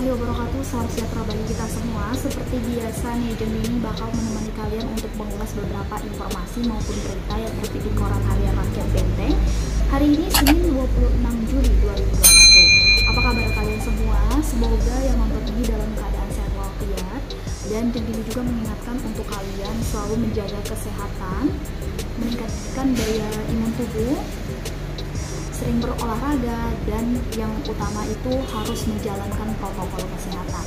warahmatullahi wabarakatuh. Salam sejahtera bagi kita semua. Seperti biasa nih, Jeng ini bakal menemani kalian untuk mengulas beberapa informasi maupun berita yang terbit di Koran Harian Rakyat Benteng. Hari ini Senin 26 Juli 2021. Apa kabar kalian semua? Semoga yang nonton ini dalam keadaan sehat walafiat. Dan Jeng ini juga mengingatkan untuk kalian selalu menjaga kesehatan, meningkatkan daya imun tubuh, sering berolahraga, dan yang utama itu harus menjalankan protokol kesehatan.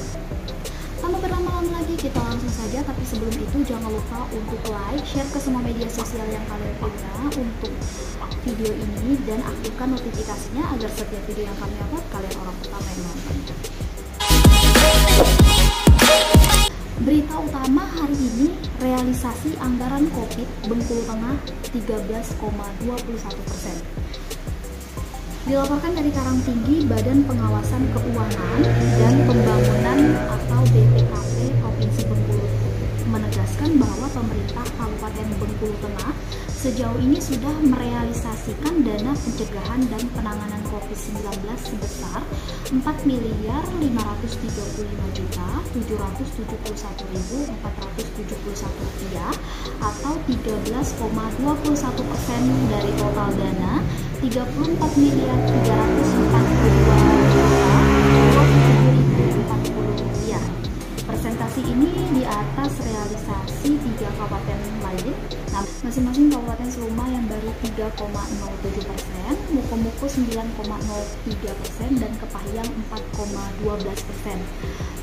Tanpa berlama-lama lagi, kita langsung saja. Tapi sebelum itu jangan lupa untuk like, share ke semua media sosial yang kalian punya untuk video ini, dan aktifkan notifikasinya agar setiap video yang kami upload kalian orang pertama yang nonton. Berita utama hari ini, realisasi anggaran COVID Bengkulu Tengah 13,21%. Dilaporkan dari Karangtinggi, Badan Pengawasan Keuangan dan Pembangunan atau BPKP Provinsi Bengkulu menegaskan bahwa pemerintah Kabupaten Bengkulu Tengah sejauh ini sudah merealisasikan dana pencegahan dan penanganan COVID-19 sebesar Rp4.539.771.471 atau 13,21% dari total dana Rp34.042.007.040. Persentase ini di atas realisasi 3 kabupaten lain. Nah, masing-masing kabupaten Seluma yang baru 3,07%, Mukomuko 9,03%, dan Kepahyang 4,12%.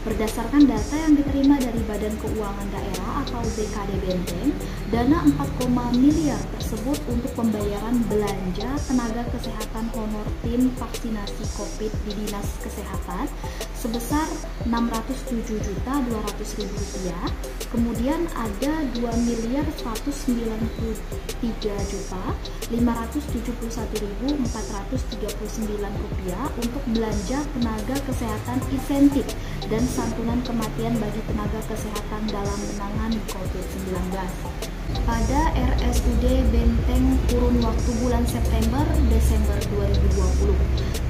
Berdasarkan data yang diterima dari Badan Keuangan Daerah atau BKD Benteng, dana 4, miliar tersebut untuk pembayaran belanja tenaga kesehatan honor tim vaksinasi COVID di Dinas Kesehatan sebesar Rp607.200.000. Kemudian ada Rp2.451.571.439 untuk belanja tenaga kesehatan insentif dan santunan kematian bagi tenaga kesehatan dalam menangani COVID-19. Pada RSUD Benteng kurun waktu bulan September-Desember 2020.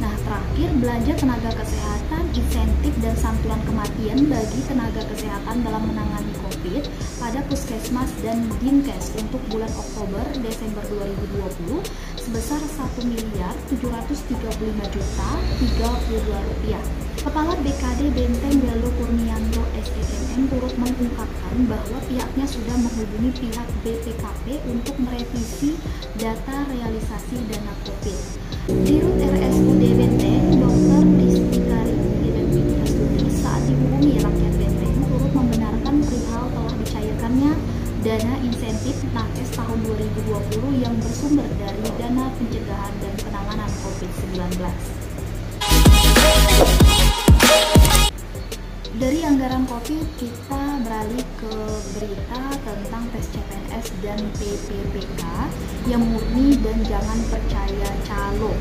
Nah, terakhir belanja tenaga kesehatan, insentif, dan santunan kematian bagi tenaga kesehatan dalam menangani COVID pada Puskesmas dan Dinkes untuk bulan Oktober-Desember 2020 sebesar Rp1.735.032. Kepala BKD Benteng Delo Kurnianto SEMM turut mengungkapkan bahwa pihaknya sudah menghubungi pihak BPKP untuk merevisi data realisasi dana COVID. Dirut RSUD Benteng, Dr. Ristika Rinti saat dihubungi rakyat Benteng turut membenarkan perihal telah dicairkannya dana insentif nakes tahun 2020 yang bersumber dari dana pencegahan dan penanganan COVID-19. Dari anggaran COVID, kita beralih ke berita tentang tes CPNS dan PPPK yang murni dan jangan percaya calo.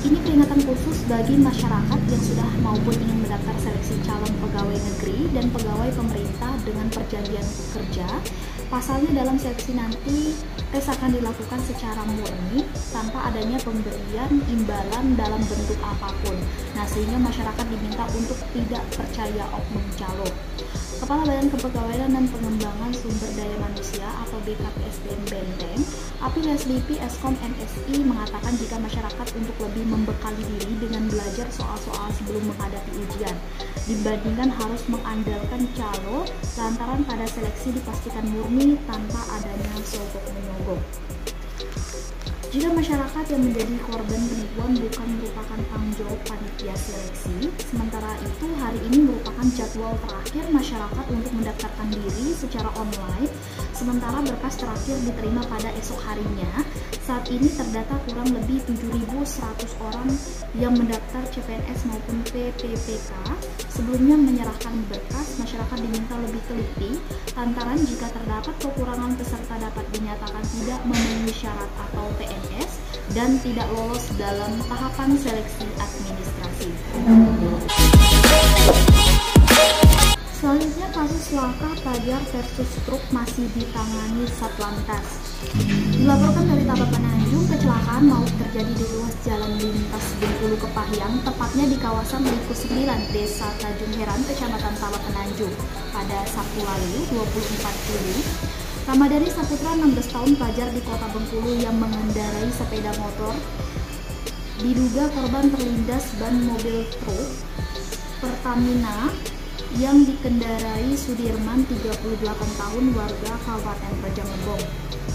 Ini peringatan khusus bagi masyarakat yang sudah maupun ingin mendaftar seleksi calon pegawai negeri dan pegawai pemerintah dengan perjanjian kerja. Pasalnya dalam seleksi nanti tes akan dilakukan secara murni tanpa adanya pemberian imbalan dalam bentuk apapun. Nah, sehingga masyarakat diminta untuk tidak percaya oknum calo. Kepala Badan Kepegawaian dan Pengembangan Sumber Daya Manusia atau BKPSDM Benteng, Api Leslipi Eskom MSI mengatakan jika masyarakat untuk lebih membekali diri dengan belajar soal-soal sebelum menghadapi ujian, dibandingkan harus mengandalkan calo lantaran pada seleksi dipastikan murni tanpa adanya sogok-menyogok. Jika masyarakat yang menjadi korban penipuan bukan merupakan tanggung jawab panitia seleksi, sementara itu hari ini merupakan jadwal terakhir masyarakat untuk mendaftarkan diri secara online, sementara berkas terakhir diterima pada esok harinya. Saat ini terdata kurang lebih 7.100 orang yang mendaftar CPNS maupun PPPK. Sebelumnya menyerahkan berkas, masyarakat diminta lebih teliti lantaran jika terdapat kekurangan peserta dapat dinyatakan tidak memenuhi syarat atau PNS dan tidak lolos dalam tahapan seleksi administrasi. Selanjutnya, kasus laka pada pelajar versus truk masih ditangani Satlantas. Dilaporkan dari Tabak Penanjung, kecelakaan maut terjadi di ruas jalan lintas Bengkulu Kepahyang, tepatnya di kawasan Liku 9, Desa Tanjung Heran, Kecamatan Tabak Penanjung, pada Sabtu lalu, 24 Juli. Ramadhani Saputra, 16 tahun, pelajar di Kota Bengkulu yang mengendarai sepeda motor. Diduga korban terlindas ban mobil truk Pertamina yang dikendarai Sudirman, 38 tahun, warga Kabupaten Rejang Lebong.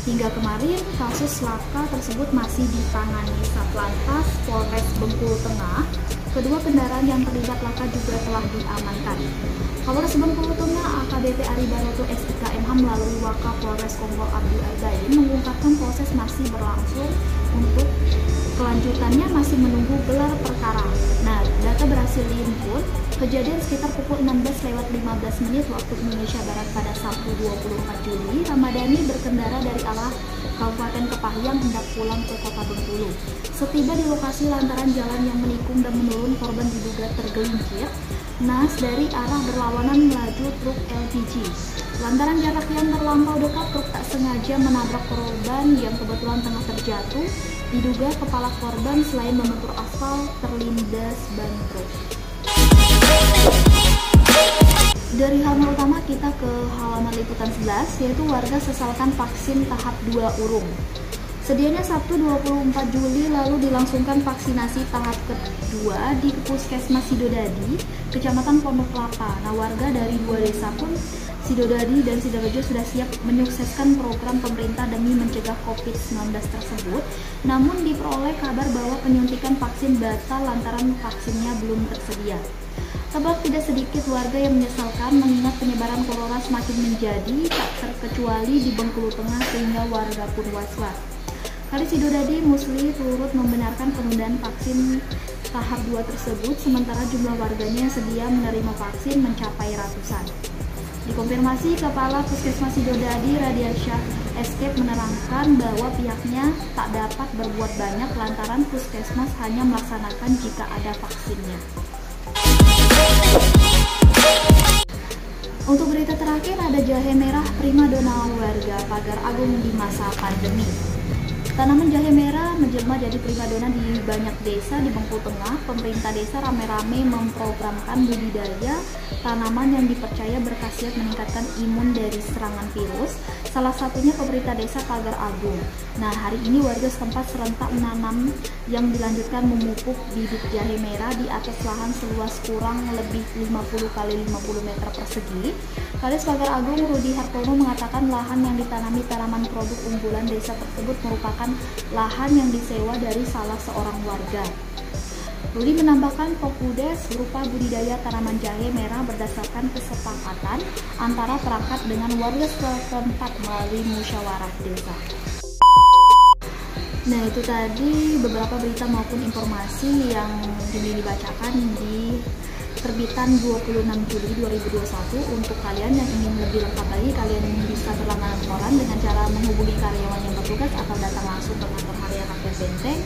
Hingga kemarin, kasus laka tersebut masih ditangani Satlantas Polres Bengkulu Tengah. Kedua kendaraan yang terlibat laka juga telah diamankan. Kapolres Bengkulu Tengah AKBP Ari Baroto SIKMH melalui Wakapolres Kompol Abdul Arbain mengungkapkan proses masih berlangsung, untuk kelanjutannya masih menunggu gelar perkara. Nah, data berhasil dihimpun. Kejadian sekitar pukul 16:15 waktu Indonesia Barat pada Sabtu 24 Juli, Ramadhani berkendara dari arah Kabupaten Kepahyang hendak pulang ke Kota Bengkulu. Setiba di lokasi lantaran jalan yang menikung dan menurun, korban diduga tergelincir nas dari arah berlawanan melaju truk LPG. Lantaran jarak yang terlampau dekat, truk tak sengaja menabrak korban yang kebetulan tengah terjatuh. Diduga kepala korban selain membentur aspal terlindas ban truk. Dari halaman utama kita ke halaman liputan 11, yaitu warga sesalkan vaksin tahap 2 urung. Sedianya Sabtu 24 Juli lalu dilangsungkan vaksinasi tahap kedua di Puskesmas Sidodadi, Kecamatan Pondok Kelapa. Nah, warga dari dua desa pun, Sidodadi dan Sidorejo, sudah siap menyukseskan program pemerintah demi mencegah COVID-19 tersebut. Namun diperoleh kabar bahwa penyuntikan vaksin batal lantaran vaksinnya belum tersedia. Sebab tidak sedikit warga yang menyesalkan mengingat penyebaran corona semakin menjadi tak terkecuali di Bengkulu Tengah sehingga warga pun was-was. Kali Sidodadi Musli turut membenarkan penundaan vaksin tahap 2 tersebut, sementara jumlah warganya yang sedia menerima vaksin mencapai ratusan. Dikonfirmasi, Kepala Puskesmas Sidodadi Radiansyah Escape menerangkan bahwa pihaknya tak dapat berbuat banyak lantaran Puskesmas hanya melaksanakan jika ada vaksinnya. Untuk berita terakhir, ada jahe merah primadona warga Pagar Agung di masa pandemi. Tanaman jahe merah menjelma jadi primadona di banyak desa di Bengkulu Tengah. Pemerintah desa rame-rame memprogramkan budidaya tanaman yang dipercaya berkhasiat meningkatkan imun dari serangan virus. Salah satunya pemerintah desa Pagar Agung. Nah, hari ini warga setempat serentak menanam yang dilanjutkan memupuk bibit jahe merah di atas lahan seluas kurang lebih 50 x 50 meter persegi. Kades Pagar Agung Rudi Hartono mengatakan lahan yang ditanami tanaman produk unggulan desa tersebut merupakan lahan yang disewa dari salah seorang warga. Rudi menambahkan Fokudes berupa budidaya tanaman jahe merah berdasarkan kesepakatan antara perangkat dengan warga setempat melalui musyawarah desa. Nah, itu tadi beberapa berita maupun informasi yang dibacakan di terbitan 26 Juli 2021. Untuk kalian yang ingin lebih lengkap lagi, kalian bisa berlangganan koran dengan cara menghubungi karyawan yang bertugas atau datang langsung ke kantor Harian Rakyat Benteng.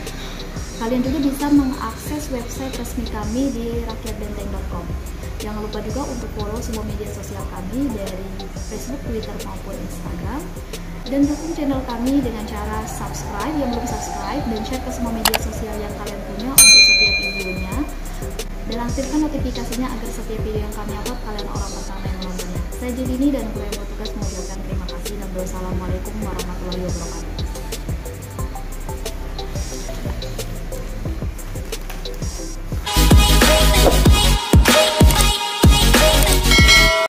Kalian juga bisa mengakses website resmi kami di rakyatbenteng.com. Jangan lupa juga untuk follow semua media sosial kami dari Facebook, Twitter, maupun Instagram. Dan dukung channel kami dengan cara subscribe yang belum subscribe dan share ke semua media sosial yang kalian punya untuk setiap videonya. Dan aktifkan notifikasinya agar setiap video yang kami upload kalian orang pertama yang menontonnya. Saya Jelini dan gue yang bertugas mengucapkan terima kasih dan wassalamualaikum warahmatullahi wabarakatuh.